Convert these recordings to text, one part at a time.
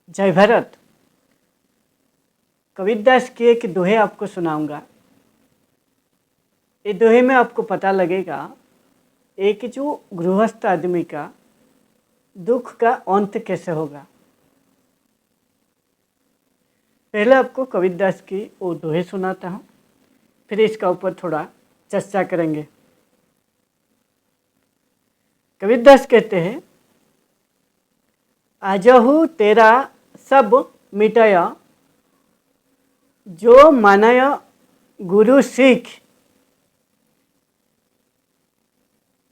जय भरत। कबीरदास की एक दोहे आपको सुनाऊंगा। ये दोहे में आपको पता लगेगा एक जो गृहस्थ आदमी का दुख का अंत कैसे होगा। पहले आपको कबीरदास की वो दोहे सुनाता हूँ, फिर इसका ऊपर थोड़ा चर्चा करेंगे। कबीरदास कहते हैं, आजहु तेरा सब मिटय, जो मानय गुरु सीख,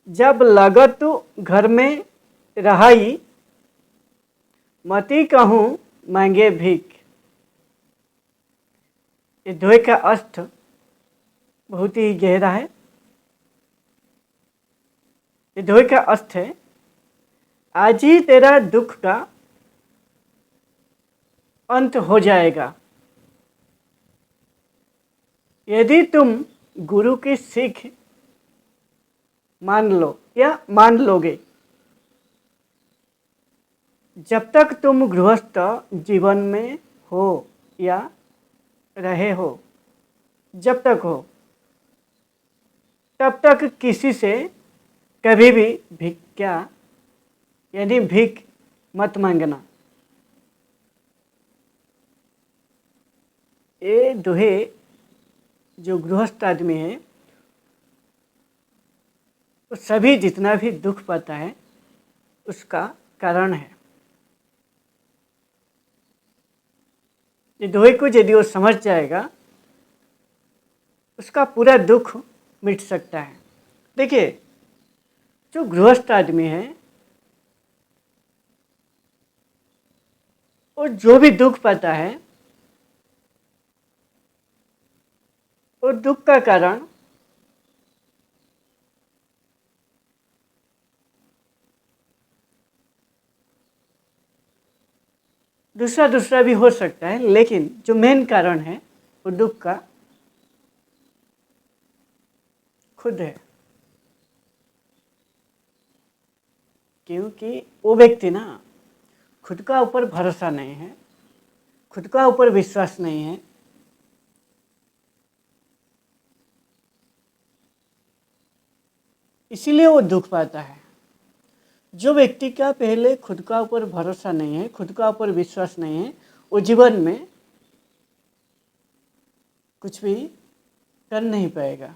जब लगत घर में रहाई, मति कहूँ मांगे भीख। ये दोहे का अर्थ बहुत ही गहरा है। ये दोहे का अर्थ है, आज ही तेरा दुख का अंत हो जाएगा यदि तुम गुरु की सीख मान लो या मान लोगे। जब तक तुम गृहस्थ जीवन में हो या रहे हो, जब तक हो तब तक किसी से कभी भी भिक्षा यानी भीख मत मांगना। ये दोहे जो गृहस्थ आदमी है वो सभी जितना भी दुख पाता है उसका कारण है। ये दोहे को यदि वो समझ जाएगा उसका पूरा दुख मिट सकता है। देखिए, जो गृहस्थ आदमी है वो जो भी दुख पाता है वो दुख का कारण दूसरा भी हो सकता है, लेकिन जो मेन कारण है वो दुख का खुद है। क्योंकि वो व्यक्ति ना खुद का ऊपर भरोसा नहीं है, खुद का ऊपर विश्वास नहीं है, इसीलिए वो दुख पाता है। जो व्यक्ति का पहले खुद का ऊपर भरोसा नहीं है, खुद का ऊपर विश्वास नहीं है, वो जीवन में कुछ भी कर नहीं पाएगा।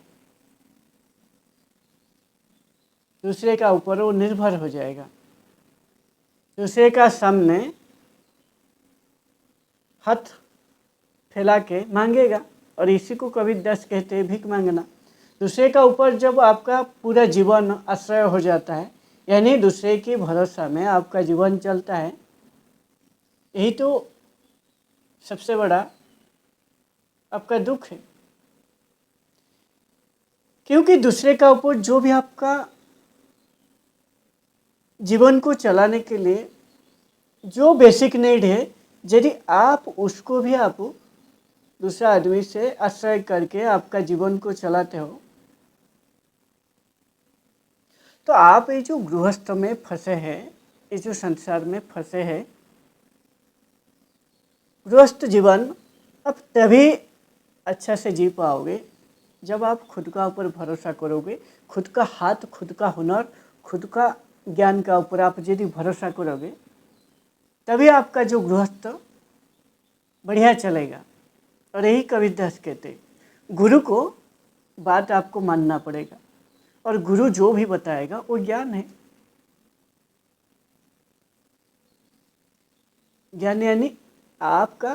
दूसरे का ऊपर वो निर्भर हो जाएगा, दूसरे का सामने हाथ फैला के मांगेगा, और इसी को कबीरदास कहते हैं भीख मांगना। दूसरे का ऊपर जब आपका पूरा जीवन आश्रय हो जाता है, यानी दूसरे के भरोसा में आपका जीवन चलता है, यही तो सबसे बड़ा आपका दुख है। क्योंकि दूसरे का ऊपर जो भी आपका जीवन को चलाने के लिए जो बेसिक नीड है, यदि आप उसको भी आप दूसरा आदमी से आश्रय करके आपका जीवन को चलाते हो, तो आप ये जो गृहस्थ में फंसे हैं, ये जो संसार में फंसे हैं, गृहस्थ जीवन आप तभी अच्छा से जी पाओगे जब आप खुद का ऊपर भरोसा करोगे, खुद का हाथ, खुद का हुनर, खुद का ज्ञान का ऊपर आप यदि भरोसा करोगे, तभी आपका जो गृहस्थ बढ़िया चलेगा। और यही कबीरदास कहते, गुरु को बात आपको मानना पड़ेगा, और गुरु जो भी बताएगा वो ज्ञान है। ज्ञान यानी आपका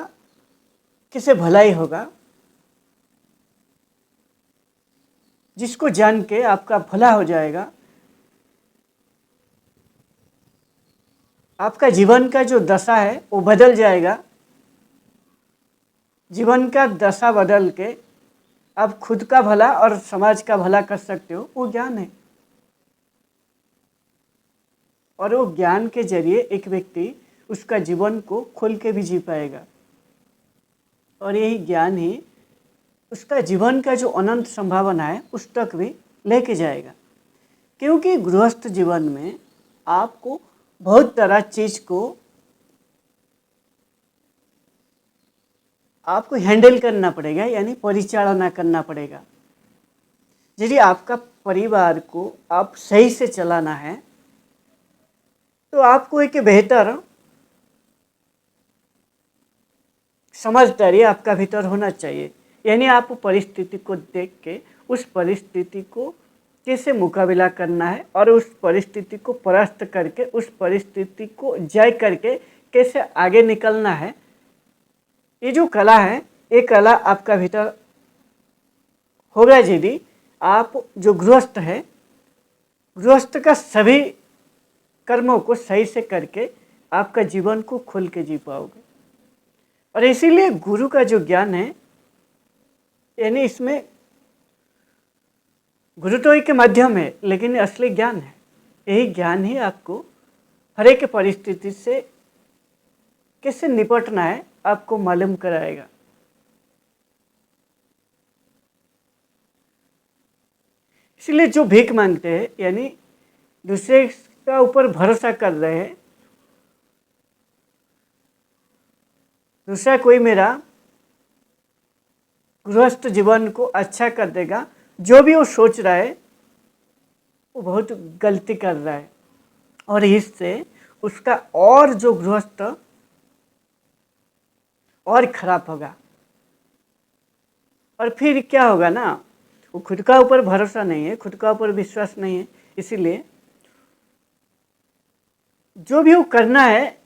कैसे भलाई होगा, जिसको जान के आपका भला हो जाएगा, आपका जीवन का जो दशा है वो बदल जाएगा। जीवन का दशा बदल के आप खुद का भला और समाज का भला कर सकते हो, वो ज्ञान है। और वो ज्ञान के जरिए एक व्यक्ति उसका जीवन को खोल के भी जी पाएगा, और यही ज्ञान ही उसका जीवन का जो अनंत संभावना है उस तक भी लेके जाएगा। क्योंकि गृहस्थ जीवन में आपको बहुत तरह चीज़ को आपको हैंडल करना पड़ेगा, यानी परिचालना करना पड़ेगा। यदि आपका परिवार को आप सही से चलाना है तो आपको एक बेहतर समझदारी आपका भीतर होना चाहिए। यानी आप परिस्थिति को देख के उस परिस्थिति को कैसे मुकाबला करना है और उस परिस्थिति को परास्त करके उस परिस्थिति को जय करके कैसे आगे निकलना है, ये जो कला है, ये कला आपका भीतर होगा यदि आप जो गृहस्थ है, गृहस्थ का सभी कर्मों को सही से करके आपका जीवन को खोल के जी पाओगे। और इसीलिए गुरु का जो ज्ञान है, यानी इसमें गुरु तो एक माध्यम है लेकिन असली ज्ञान है। यही ज्ञान ही आपको हर एक परिस्थिति से कैसे निपटना है आपको मालूम कराएगा। इसलिए जो भीख मांगते हैं, यानी दूसरे का ऊपर भरोसा कर रहे हैं, दूसरा कोई मेरा गृहस्थ जीवन को अच्छा कर देगा, जो भी वो सोच रहा है वो बहुत गलती कर रहा है और इससे उसका और जो गृहस्थ और खराब होगा। और फिर क्या होगा ना, वो खुद का ऊपर भरोसा नहीं है, खुद का ऊपर विश्वास नहीं है, इसीलिए जो भी वो करना है,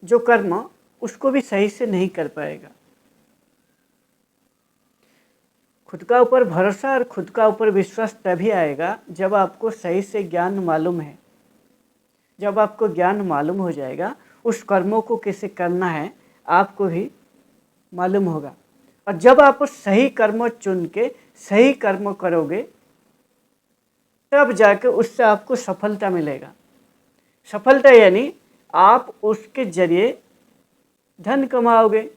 जो कर्म, उसको भी सही से नहीं कर पाएगा। खुद का ऊपर भरोसा और खुद का ऊपर विश्वास तभी आएगा जब आपको सही से ज्ञान मालूम है। जब आपको ज्ञान मालूम हो जाएगा, उस कर्मों को कैसे करना है आपको भी मालूम होगा। और जब आप सही कर्म चुन के सही कर्म करोगे, तब जाके उससे आपको सफलता मिलेगा। सफलता यानी आप उसके जरिए धन कमाओगे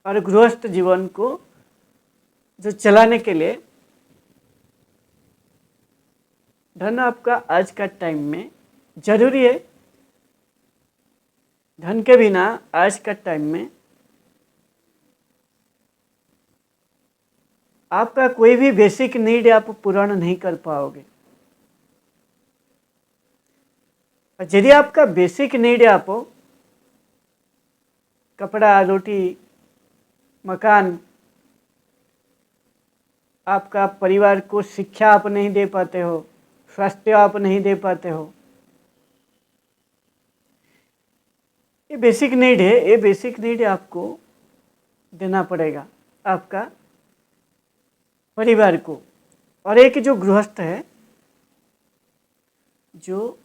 और गृहस्थ जीवन को जो चलाने के लिए धन आपका आज का टाइम में जरूरी है। धन के बिना आज का टाइम में आपका कोई भी बेसिक नीड आप पूर्ण नहीं कर पाओगे। और यदि आपका बेसिक नीड आप कपड़ा, रोटी, मकान, आपका परिवार को शिक्षा आप नहीं दे पाते हो, स्वास्थ्य आप नहीं दे पाते हो, ये बेसिक नीड है। ये बेसिक नीड आपको देना पड़ेगा आपका परिवार को। और एक जो गृहस्थ है, जो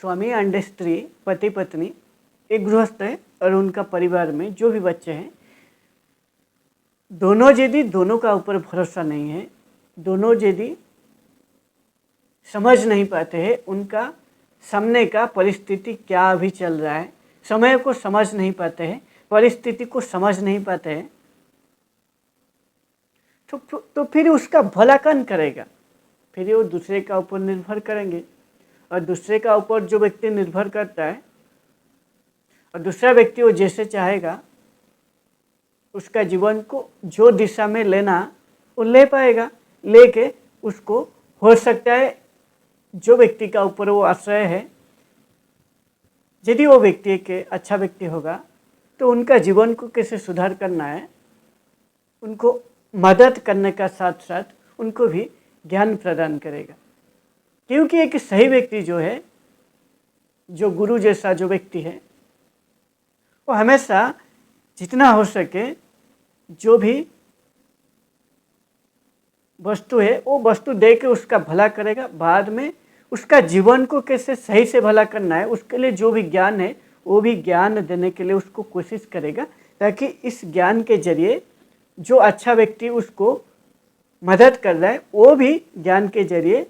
स्वामी एंड स्त्री, पति पत्नी, एक गृहस्थ है और उनका परिवार में जो भी बच्चे हैं, दोनों यदि दोनों का ऊपर भरोसा नहीं है, दोनों यदि समझ नहीं पाते हैं उनका सामने का परिस्थिति क्या अभी चल रहा है, समय को समझ नहीं पाते हैं, परिस्थिति को समझ नहीं पाते हैं, तो फिर उसका भला कौन करेगा? फिर वो दूसरे का ऊपर निर्भर करेंगे। और दूसरे का ऊपर जो व्यक्ति निर्भर करता है और दूसरा व्यक्ति वो जैसे चाहेगा, उसका जीवन को जो दिशा में लेना वो ले पाएगा। लेके उसको हो सकता है जो व्यक्ति का ऊपर वो आश्रय है, यदि वो व्यक्ति के अच्छा व्यक्ति होगा तो उनका जीवन को कैसे सुधार करना है, उनको मदद करने का साथ साथ उनको भी ज्ञान प्रदान करेगा। क्योंकि एक सही व्यक्ति जो है, जो गुरु जैसा जो व्यक्ति है, वो हमेशा जितना हो सके जो भी वस्तु है वो वस्तु दे के उसका भला करेगा। बाद में उसका जीवन को कैसे सही से भला करना है, उसके लिए जो भी ज्ञान है वो भी ज्ञान देने के लिए उसको कोशिश करेगा, ताकि इस ज्ञान के जरिए जो अच्छा व्यक्ति उसको मदद कर रहा है वो भी ज्ञान के जरिए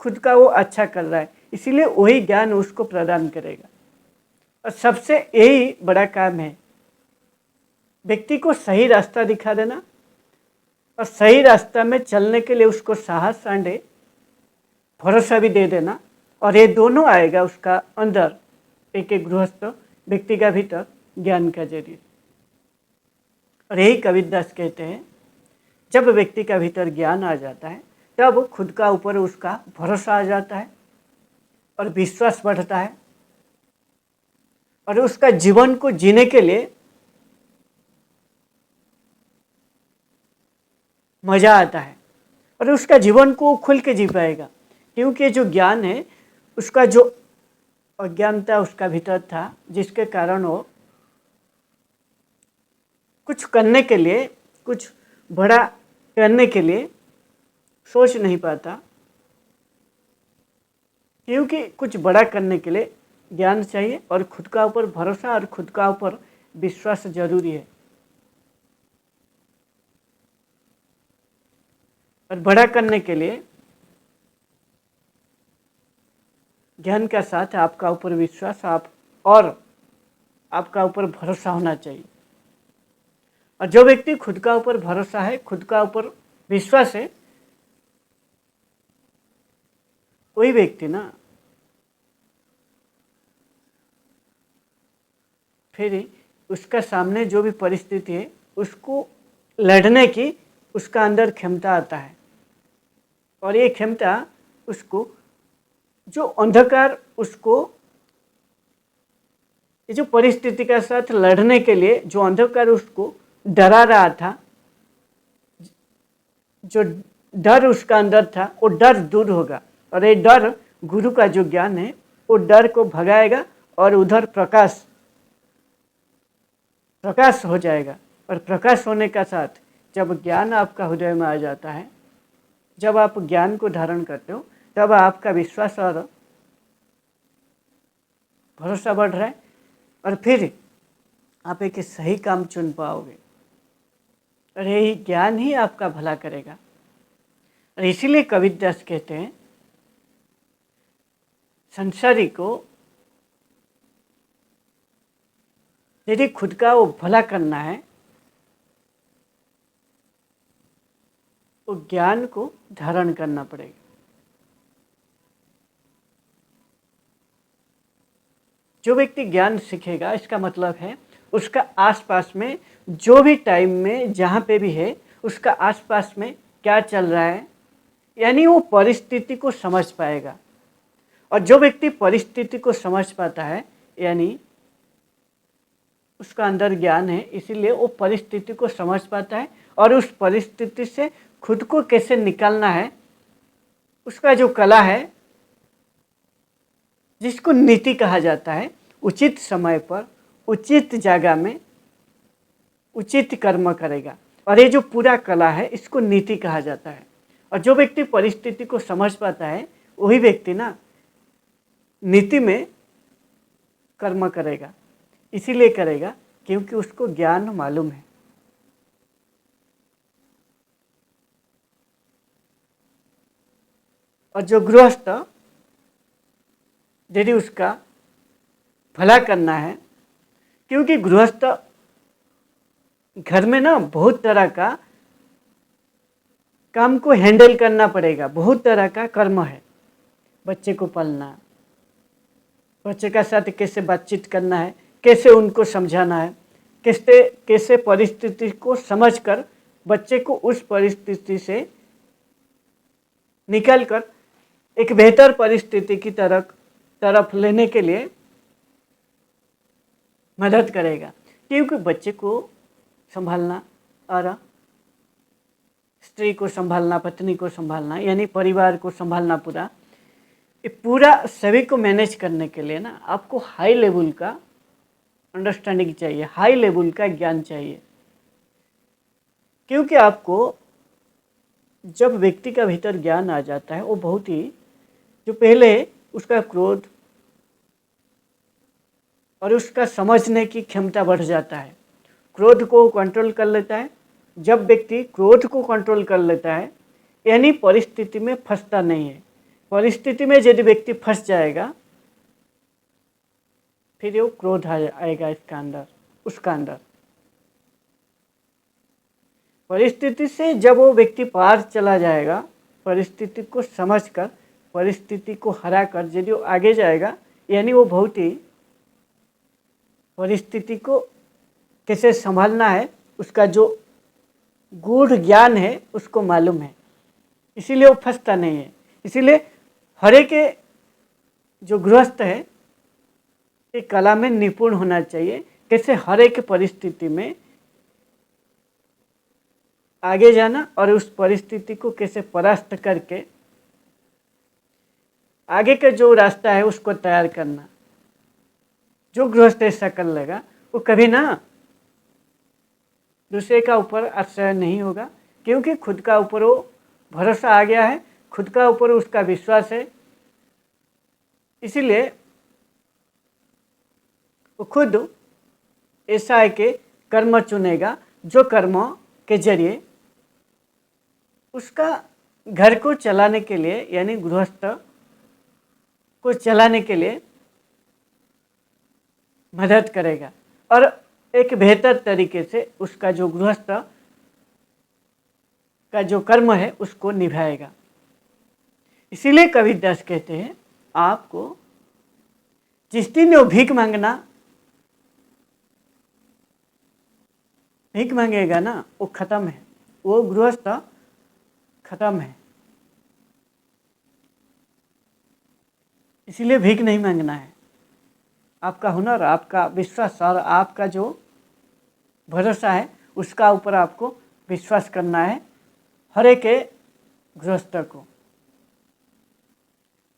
खुद का वो अच्छा कर रहा है, इसीलिए वही ज्ञान उसको प्रदान करेगा। और सबसे यही बड़ा काम है, व्यक्ति को सही रास्ता दिखा देना और सही रास्ता में चलने के लिए उसको साहस आंडे भरोसा भी दे देना। और ये दोनों आएगा उसका अंदर, एक एक गृहस्थ व्यक्ति का भीतर, ज्ञान का जरिए। और यही कबीरदास कहते हैं, जब व्यक्ति का भीतर ज्ञान आ जाता है तब खुद का ऊपर उसका भरोसा आ जाता है और विश्वास बढ़ता है और उसका जीवन को जीने के लिए मजा आता है और उसका जीवन को खुल के जी पाएगा। क्योंकि जो ज्ञान है, उसका जो अज्ञानता उसका भीतर था, जिसके कारण वो कुछ करने के लिए, कुछ बड़ा करने के लिए सोच नहीं पाता। क्योंकि कुछ बड़ा करने के लिए ज्ञान चाहिए और खुद का ऊपर भरोसा और खुद का ऊपर विश्वास जरूरी है। और बड़ा करने के लिए ज्ञान का साथ आपका ऊपर विश्वास और आपका ऊपर भरोसा होना चाहिए। और जो व्यक्ति खुद का ऊपर भरोसा है, खुद का ऊपर विश्वास है, वही व्यक्ति ना फिर उसका सामने जो भी परिस्थिति है उसको लड़ने की उसका अंदर क्षमता आता है। और ये क्षमता उसको जो अंधकार उसको ये जो परिस्थिति के साथ लड़ने के लिए जो अंधकार उसको डरा रहा था, जो डर उसका अंदर था, वो डर दूर होगा। और ये डर गुरु का जो ज्ञान है वो डर को भगाएगा और उधर प्रकाश हो जाएगा। और प्रकाश होने का साथ जब ज्ञान आपका हृदय में आ जाता है, जब आप ज्ञान को धारण करते हो, तब आपका विश्वास और भरोसा बढ़ रहा है और फिर आप एक सही काम चुन पाओगे। और यही ज्ञान ही आपका भला करेगा। और इसीलिए कबीरदास कहते हैं, संसारी को यदि खुद का वो भला करना है, वो ज्ञान को धारण करना पड़ेगा। जो व्यक्ति ज्ञान सीखेगा, इसका मतलब है उसका आसपास में जो भी टाइम में जहाँ पे भी है, उसका आसपास में क्या चल रहा है, यानी वो परिस्थिति को समझ पाएगा। और जो व्यक्ति परिस्थिति को समझ पाता है, यानी उसका अंदर ज्ञान है, इसीलिए वो परिस्थिति को समझ पाता है और उस परिस्थिति से खुद को कैसे निकालना है, उसका जो कला है, जिसको नीति कहा जाता है, उचित समय पर उचित जगह में उचित कर्म करेगा। और ये जो पूरा कला है, इसको नीति कहा जाता है। और जो व्यक्ति परिस्थिति को समझ पाता है, वही व्यक्ति ना नीति में कर्म करेगा। इसीलिए करेगा क्योंकि उसको ज्ञान मालूम है। और जो गृहस्थ यदि उसका भला करना है, क्योंकि गृहस्थ घर में ना बहुत तरह का काम को हैंडल करना पड़ेगा, बहुत तरह का कर्म है। बच्चे को पालना, बच्चे का साथ कैसे बातचीत करना है, कैसे उनको समझाना है, कैसे परिस्थिति को समझकर बच्चे को उस परिस्थिति से निकलकर एक बेहतर परिस्थिति की तरफ लेने के लिए मदद करेगा। क्योंकि बच्चे को संभालना और स्त्री को संभालना, पत्नी को संभालना, यानी परिवार को संभालना, पूरा सभी को मैनेज करने के लिए ना आपको हाई लेवल का अंडरस्टैंडिंग चाहिए, हाई लेवल का ज्ञान चाहिए। क्योंकि आपको जब व्यक्ति का भीतर ज्ञान आ जाता है, वो बहुत ही जो पहले उसका क्रोध और उसका समझने की क्षमता बढ़ जाता है, क्रोध को कंट्रोल कर लेता है। जब व्यक्ति क्रोध को कंट्रोल कर लेता है, यानी परिस्थिति में फंसता नहीं है। परिस्थिति में यदि व्यक्ति फंस जाएगा, फिर वो क्रोध आएगा उसका अंदर। परिस्थिति से जब वो व्यक्ति पार चला जाएगा, परिस्थिति को समझकर, परिस्थिति को हराकर यदि वो आगे जाएगा, यानी वो बहुत ही परिस्थिति को कैसे संभालना है, उसका जो गूढ़ ज्ञान है उसको मालूम है, इसीलिए वो फंसता नहीं है। इसीलिए हर एक जो गृहस्थ है ये कला में निपुण होना चाहिए, कैसे हर एक परिस्थिति में आगे जाना और उस परिस्थिति को कैसे परास्त करके आगे का जो रास्ता है उसको तैयार करना। जो गृहस्थ ऐसा कर लेगा वो कभी ना दूसरे का ऊपर आश्रय नहीं होगा, क्योंकि खुद का ऊपर वो भरोसा आ गया है, खुद का ऊपर उसका विश्वास है। इसीलिए वो खुद ऐसा है कि कर्म चुनेगा जो कर्म के जरिए उसका घर को चलाने के लिए, यानी गृहस्थ को चलाने के लिए मदद करेगा और एक बेहतर तरीके से उसका जो गृहस्थ का जो कर्म है उसको निभाएगा। इसीलिए कबीरदास कहते हैं आपको जिस दिन वो भीख मांगेगा ना, वो खत्म है, वो गृहस्थ खत्म है। इसीलिए भीख नहीं मांगना है। आपका हुनर, आपका विश्वास और आपका जो भरोसा है उसका ऊपर आपको विश्वास करना है हर एक गृहस्थ को,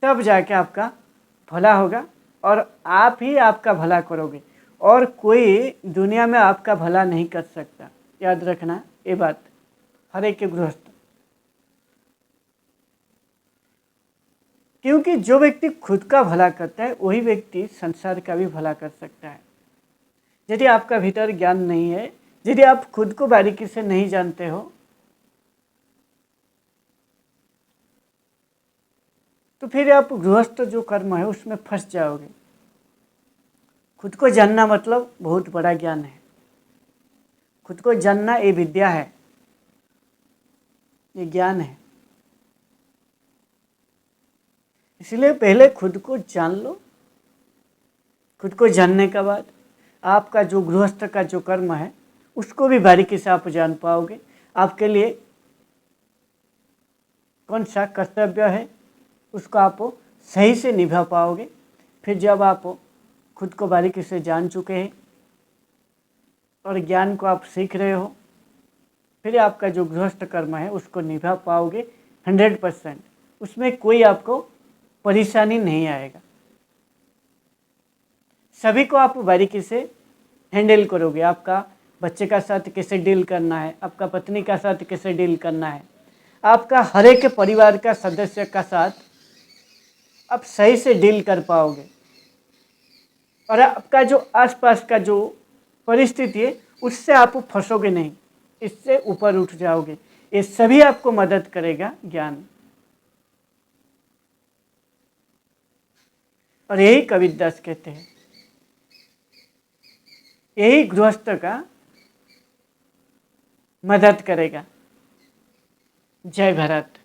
तब जाके आपका भला होगा और आप ही आपका भला करोगे और कोई दुनिया में आपका भला नहीं कर सकता। याद रखना ये बात, हर एक गृहस्थ। क्योंकि जो व्यक्ति खुद का भला करता है वही व्यक्ति संसार का भी भला कर सकता है। यदि आपका भीतर ज्ञान नहीं है, यदि आप खुद को बारीकी से नहीं जानते हो, तो फिर आप गृहस्थ जो कर्म है उसमें फंस जाओगे। खुद को जानना मतलब बहुत बड़ा ज्ञान है। खुद को जानना ये विद्या है, ये ज्ञान है। इसलिए पहले खुद को जान लो। खुद को जानने के बाद आपका जो गृहस्थ का जो कर्म है उसको भी बारीकी से आप जान पाओगे। आपके लिए कौन सा कर्तव्य है उसको आप सही से निभा पाओगे। फिर जब आप खुद को बारीकी से जान चुके हैं और ज्ञान को आप सीख रहे हो, फिर आपका जो गृहस्थ कर्म है उसको निभा पाओगे 100%। उसमें कोई आपको परेशानी नहीं आएगा। सभी को आप बारीकी से हैंडल करोगे। आपका बच्चे का साथ कैसे डील करना है, आपका पत्नी का साथ कैसे डील करना है, आपका हर एक परिवार का सदस्य का साथ आप सही से डील कर पाओगे और आपका जो आसपास का जो परिस्थिति है उससे आप फंसोगे नहीं, इससे ऊपर उठ जाओगे। ये सभी आपको मदद करेगा ज्ञान। और यही कबीरदास कहते हैं, यही गृहस्थ का मदद करेगा। जय भारत।